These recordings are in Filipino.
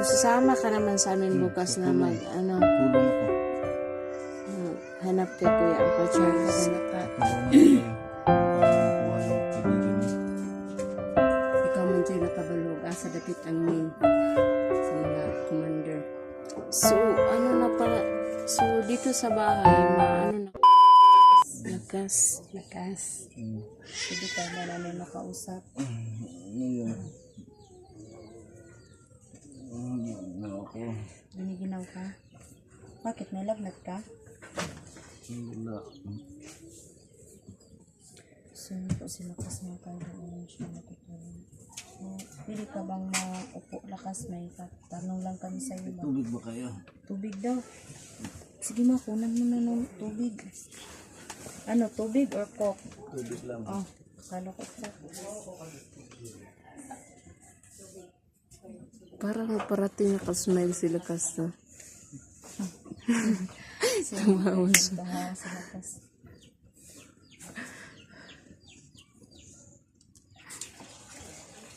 sasama ka naman sa amin bukas na mag, ano, Tulong ako. hanap kay Kuya Uncle Charles. Tulungan kayo. Para makuha yung kaibigan mo. Ikaw man siya nakabalog sa dapit ang main sa mga commander. So, ano na pala, so dito sa bahay, ano na, lakas. Lakas. Hindi ka na namin makausap. Ano yun? Na ako. Giniginaw ka? Bakit? May lagnat ka? Wala. So, po sila kasi mga kailangan siya natutulong. So, pwede ka bang maupo lakas? May tanong lang kami sa iyo. Tubig ba kayo? Tubig daw. Sige ma, kunan mo na ng tubig. Ano, tubig or coke? Tubig lang. Oh, akala ko coke. Parang parating nakasmile sila kasta. Tumawa sa lakas.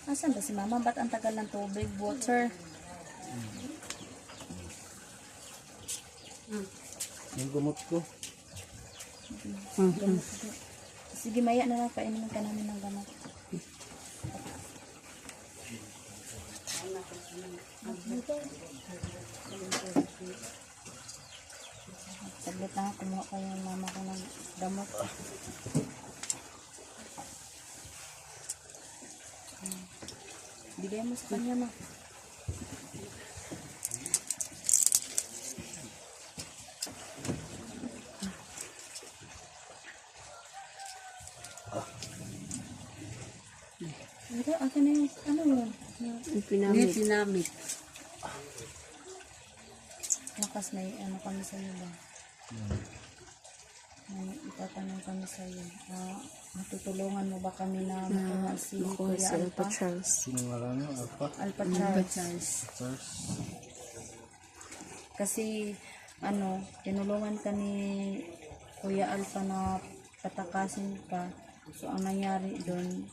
Asan ba si mama? Ba't ang tagal ng tubig? Water. Yung gamot ko. Sige, maya na lang. Painumin ka namin ng gamot. Saglit lang. Kumuha ko yung mama ko ng gamot. Bigay mo sa kanya, ma. Ito, akin na yung, ano yun? Yung pinamit. Pinamit. Lakas, may ano kami sa iyo ba? May itatanong kami sa iyo. Matutulungan mo ba kami na makuha si Makuha Kuya si Alpha? Uncle Charles. Sino nga lang yun? Alpha? Alpha Charles. First. Kasi, ano, tinulungan ka ni Kuya Alpha na patakasin ka. So, ang nangyari doon,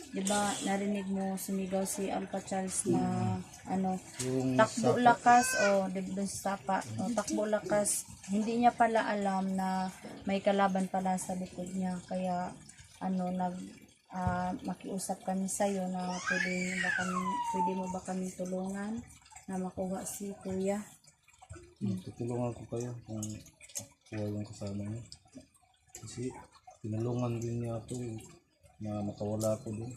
di ba, narinig mo, sumigaw si Alpha Charles na, ano, Yung takbo sapa. lakas, o, doon sa sapa, o, takbo lakas. Hindi niya pala alam na may kalaban pala sa likod niya. Kaya, ano, makiusap kami sa'yo na pwede mo ba kami tulungan na makuha si Kuya. Tutulungan ko kayo kung kuha yung kasama niyo. Kasi tinulungan din niya ako na makawala ko din.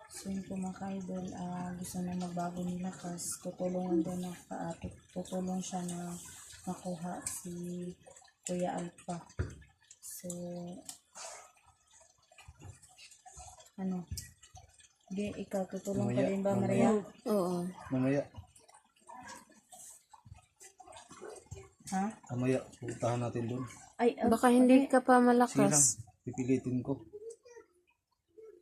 So yun po mga ka-idol, gusto na magbago nila kasi tutulungan din tutulong siya na makuha si Kuya Alpha. So, ano? Di, ikaw tutulong ka Mamaya, din ba, mamaya. Maria? Oo. Mamaya, Ha? mamaya, puntahan natin doon. Ay, Baka hindi ka pa Sige lang, malakas. pipilitin ko.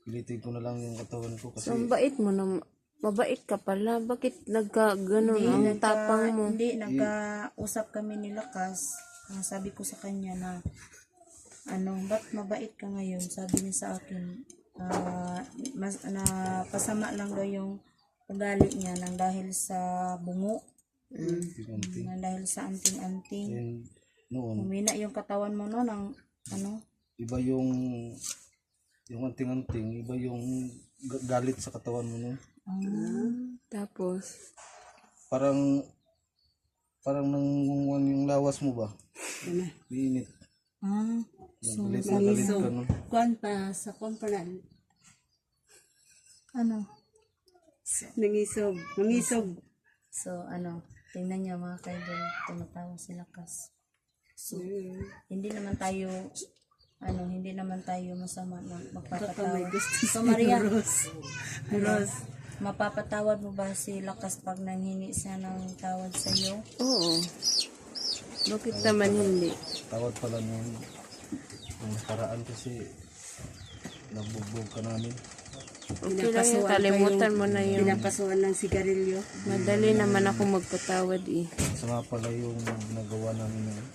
Pilitin ko na lang yung katawan ko kasi So, ang bait mo na, mabait ka pala. Bakit nagka-ganon ang tapang mo? Hindi, nagkausap kami ni Lakas. Sabi ko sa kanya na, ano, ba't mabait ka ngayon? Sabi niya sa akin, pasama lang daw yung ugali niya nang dahil sa bungo, tinanting. nang dahil sa anting-anting. And noon, Humina yung katawan mo no, ng, ano, iba yung anting-anting, iba yung galit sa katawan mo noon. Tapos, Parang nangunguan yung lawas mo ba? Init. so, Galit na galit ka nun. Kuan pa sa komponan. ano, Nangisog. so, ano, tingnan niyo mga kaidol, tumatawa si Lakas. So, hindi naman tayo masama na magpapatawad. So, Maria, mapapatawad mo ba si Lakas pag nanghingi siya ng tawad sa iyo? oo. Bakit naman hindi? Tawad pala nung paraan kasi nabugbog ka namin. Okay lang yun, kalimutan mo na yun. Pinapasuan ng sigarilyo. Madali naman ako magpatawad eh. Sama pala yung nagawa namin ngayon.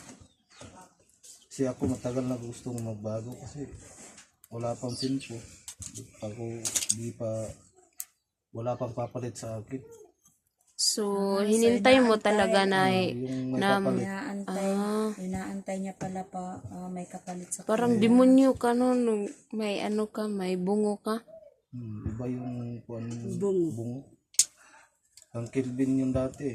Kasi ako matagal na gustong magbago kasi wala pang sinpo. Wala pang papalit sa akin. So, hinintay mo talaga na, Yung may na kapalit. Inaantay niya pala pa may kapalit sa parang demonyo ka no, nung may ano ka, may bungo ka. Iba yung kuan Bungo. bungo. Ang Kelvin yung dati.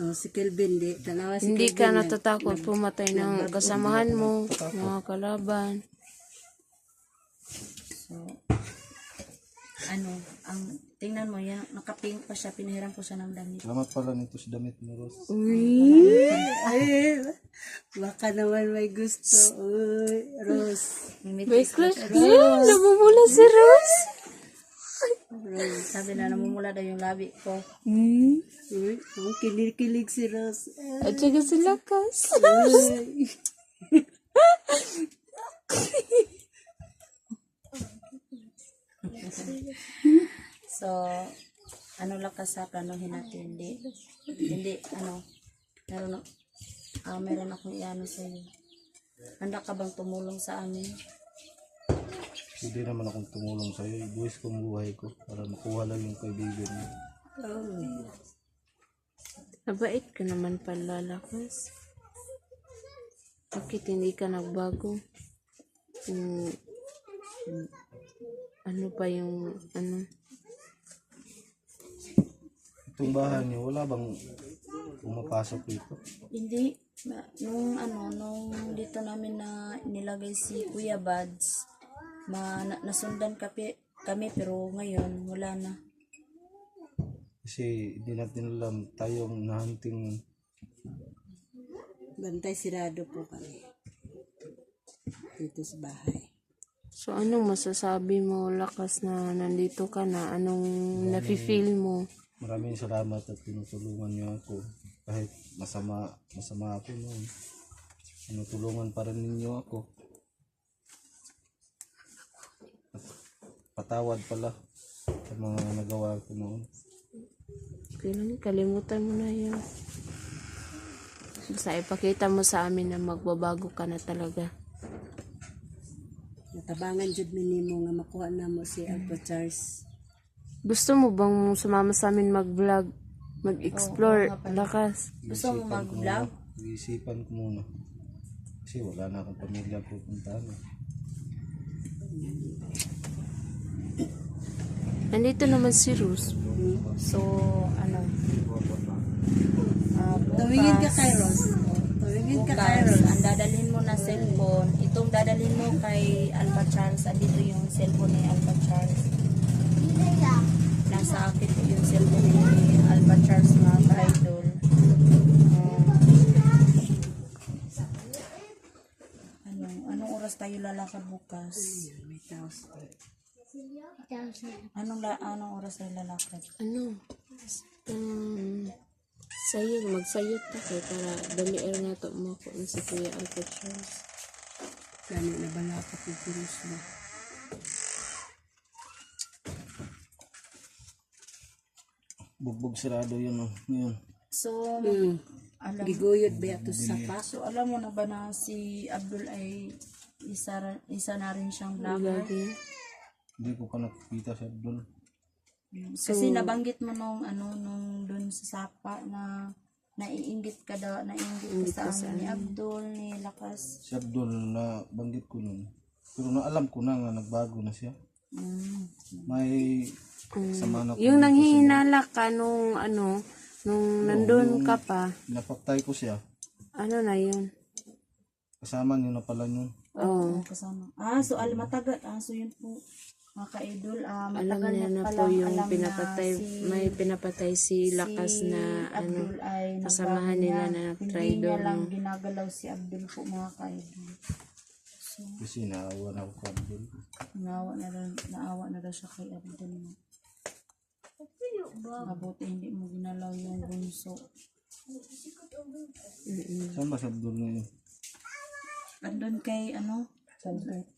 Oh, si Kelvin, di. Tanawa si Hindi ka Kelvin. natatakot pumatay ng kasamahan mo, mga kalaban. So, ang tingnan mo yan, nakapink pa siya, pinahiram ko siya ng damit. Salamat pala nito si damit mo, Ros. Ay, baka naman may gusto. Uy, Rose. May crush ka? Namumula si Rose. Sabi na namumula daw yung labi ko. Uy, ang kilig-kilig si Rose. At saka si Lakas. Uy. So, lang sa planuhin natin, hindi, meron akong iano sa iyo. Handa ka bang tumulong sa amin? Hindi naman akong tumulong sa'yo. Ibuwis ko ang buhay ko para makuha lang yung kaibigan mo. Mabait ka naman pala, Lakas. Bakit hindi ka nagbago? Ano pa yung, Itong bahay niyo, wala bang pumapasok dito? Hindi. Nung dito namin na nilagay si Kuya Bads, nasundan kami pero ngayon wala na. Kasi hindi natin alam tayong nahunting Bantay sirado po kami. Dito sa bahay. so anong masasabi mo, Lakas, na nandito ka na? Anong nafe-feel mo? maraming salamat at tinutulungan niyo ako. Kahit masama ako noon. Tinutulungan pa rin ninyo ako. At patawad pala sa mga nagawa ko noon. Okay lang, kalimutan mo na yan. Basta ipakita mo sa amin na magbabago ka na talaga. Natabangan jud minimo nga makuha na mo si Alpha Charles. Gusto mo bang sumama sa amin mag-vlog? Mag-explore, Lakas? Gusto mo mag-vlog? Iisipan ko muna. Kasi wala na akong pamilya pupuntahan. Nandito naman si Rose. So, Tawigin ka kay Rose. Tawigin ka kay bukas, Rose. ang dadalhin mo na cellphone, itong dadalhin mo kay Alpha Charles, andito yung cellphone ni Alpha Charles. Nasa akin po yung cellphone ni Alpha Charles na ka-idol. Anong oras tayo lalakad bukas? May taos. Anong oras tayo lalakad? Magsayot ako para dalier nga to mo ko si Kuya Alpha Charles. Gani na bala ka po puros mo. Bugbog sarado yun. Yun. So, Giguyod ba ito sa sapa? so alam mo na ba na si Abdul ay isa na rin siyang vlogger? Lagi. Hindi ko pa nakikita si Abdul. Kasi nabanggit mo nung dun sa sapa na naiinggit ka sa amin ni Abdul, ni Lakas. Si Abdul na banggit ko nun. Pero naalam ko na nga nagbago na siya. May sama na ko. Yung nanghihinala ka nung nandun ka pa. Napaptay ko siya. Ano na yun? Kasama niyo na pala yun. Oo. Kasama. So matagal. So yun po, mga ka-idol. Alam Matagal niya na po palang yung alam na pinapatay, may pinapatay si Lakas na Abdul ay kasamahan nagbago nila na. na Hindi traidor, niya lang no? ginagalaw si Abdul po, mga ka-idol. Kasi naawa na ako kay Abdul. Naawa na daw siya kay Abdul. Mabuti hindi mo ginalaw yung bunso. Saan ba si Abdul ngayon? Andun kay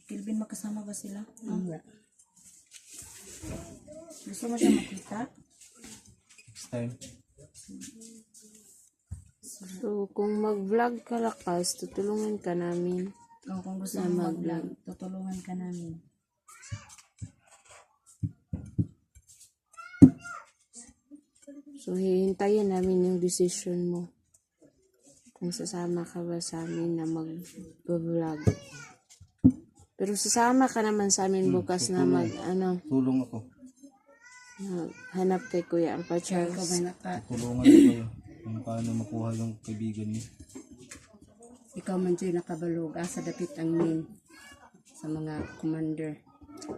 Kelvin, magkasama ba sila? Gusto mo siya makita? Next time. So, kung mag-vlog ka, Lakas, tutulungan ka namin. Kung gusto mo mag-vlog, tutulungan ka namin. So, hihintayin namin yung decision mo. Kung sasama ka ba sa amin na mag-vlog. Pero sasama ka naman sa amin bukas na Tulong ako. hanap kay Kuya Alpha Ikaw ba Charles. Tulungan ko kayo kung paano makuha yung kaibigan niyo. ikaw man dyan nakabalog. Asa dapit ang min sa mga commander.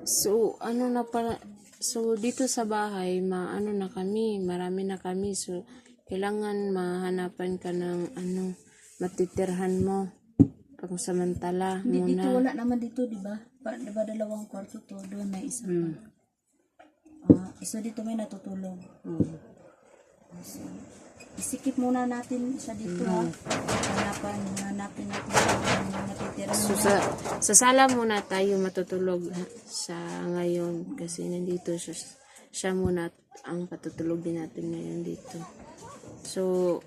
So, so dito sa bahay, na kami, marami na kami. So, kailangan mahanapan ka ng matitirhan mo. Pagsamantala Hindi dito, muna. wala naman dito, di ba? Diba dalawang kwarto to, doon may isa pa. So dito may natutulog. So, isikip muna natin siya dito ha. Hanapin natin yung natitira So, muna. sa sala muna tayo matutulog sa ngayon. Kasi nandito siya muna ang patutulogin natin ngayon dito. So,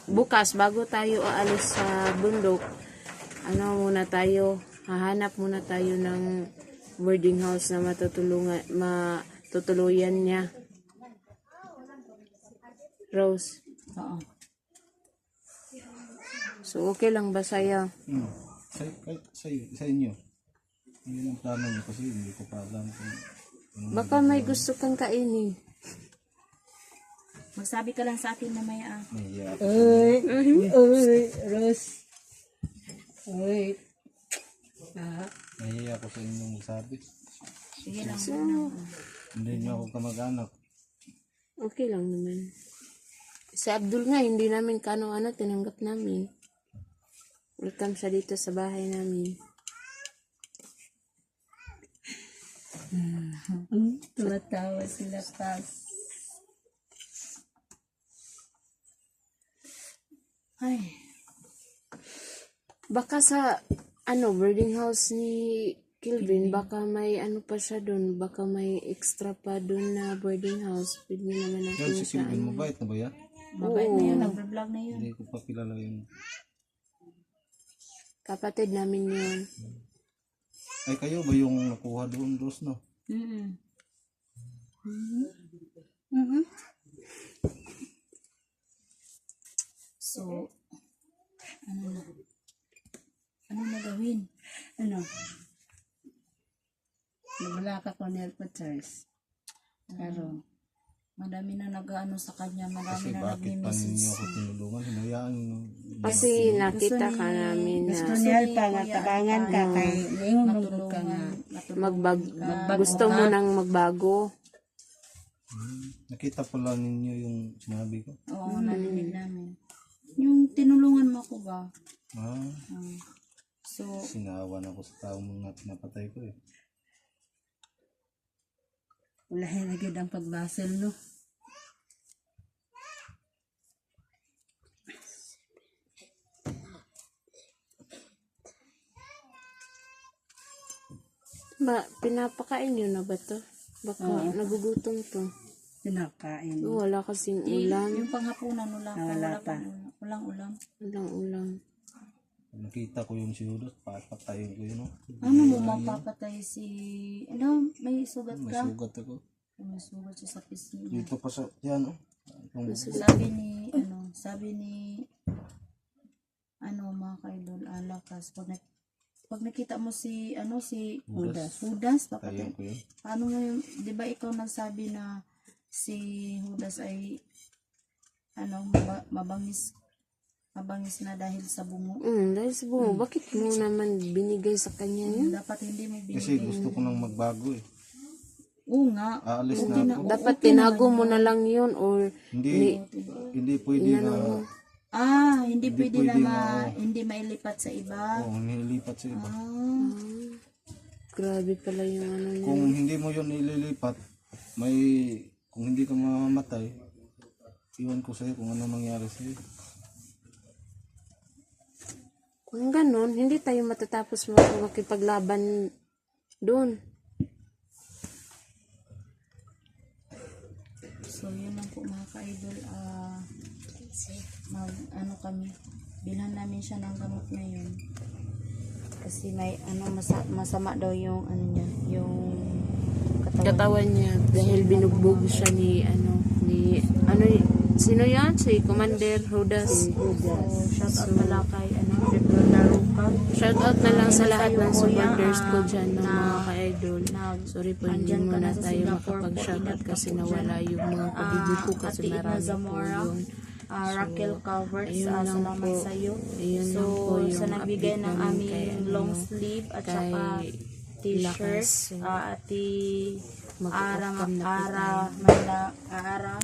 bukas, bago tayo aalis sa bundok, hahanap muna tayo ng boarding house na matutuluyan niya. Rose. Oo. So, okay lang ba sa'yo? Sa inyo. Yun ang plano niyo kasi hindi ko pa alam kung Baka may gusto kang kainin. Magsabi ka lang sa akin na may nahiya ako. Rose. Uy. Nahiya ako sa inyong magsabi. Sige lang muna. Hindi niyo ako kamag-anak. Okay lang naman. Si Abdul nga, hindi namin tinanggap namin. Welcome siya dito sa bahay namin. Tumatawa sila pas. Ay. Baka sa, boarding house ni Kilvin, baka may pa siya doon. Baka may extra pa doon na boarding house. Pwede naman Yan natin si siya. Kilvin, mabait na ba yan? Mabait na yun, nag-vlog na yun. Hindi ko pa kilala yung... Kapatid namin yun. Ay, kayo ba yung nakuha doon, Rose, no? So, ano na gawin? Ano? Nawala ka ko ni Alpha Charles. Pero, Madami na nag-ano sa kanya, Kasi marami na bakit pa ninyo nagmi-message. ako tinulungan? Hinayaan nyo. Kasi nakita ka namin na gusto ni Alpha nga tabangan ka kay ingon rugod ka nga. gusto mo nang magbago. Nakita pala ninyo yung sinabi ko. Oo, narinig namin. Yung tinulungan mo ko ba? Ah, So, sinawan ako sa tao mong napatay ko eh. Wala hinagid ang pagbasel no. Pinapakain nyo na ba to? Baka nagugutom to. Pinakain. Wala kasing ulam. yung panghapunan wala pa. Wala pa. Walang ulam. Walang ulam. Nakita ko yung sinudot, papatayin ko yun. No? Ano mo mapapatay si... Ano, may sugat May ka? sugat ako. May sugat siya sa pisngi niya. Dito pa sa, yan no? Sabi ni, mga kaidol, alakas, pag nakita mo si Judas, Tayin ko yun. paano mo yung, di ba ikaw nagsabi na si Judas ay, mabangis na dahil sa bungo. Dahil sa bungo, bakit mo naman binigay sa kanya yun? Dapat hindi mo Kasi binigay. gusto ko nang magbago eh. Oo nga. Aalis na ako. Dapat tinago mo na lang yun or Hindi pwede na, Hindi pwede na hindi mailipat sa iba. nililipat sa iba. grabe pala yung niya. Kung hindi mo yun ililipat, kung hindi ka mamamatay, iwan ko sa'yo kung ano mangyari sa'yo. Kung ganun, hindi tayo matatapos makipaglaban doon. So, yun lang po mga ka-idol. Kami, bilhan namin siya ng gamot ngayon. Kasi may, masama daw yung, niya, yung katawan. Katawan niya dahil binugbog siya Sino yan? Si Commander Rodas. So, shout out pala kay Pedro Daruca. Shout out na lang sa lahat ng Kuya, supporters ko dyan ng na- mga ka-idol. Sorry po, hindi andyan ka muna na sa tayo Singapore po, makapag-shoutout ingat ka kasi po nawala dyan. yung mga pabidyo ko kasi Ate Ina marami po Zamora, yun. Raquel Calvert, ayun lang salamat po. sa iyo. Ayun So, lang po yung sa nagbigay update ng namin aming kay, long sleeve at kay saka t-shirt, Lakas. Ati Mag-off Ara cam na po Ara tayo. Mala Ara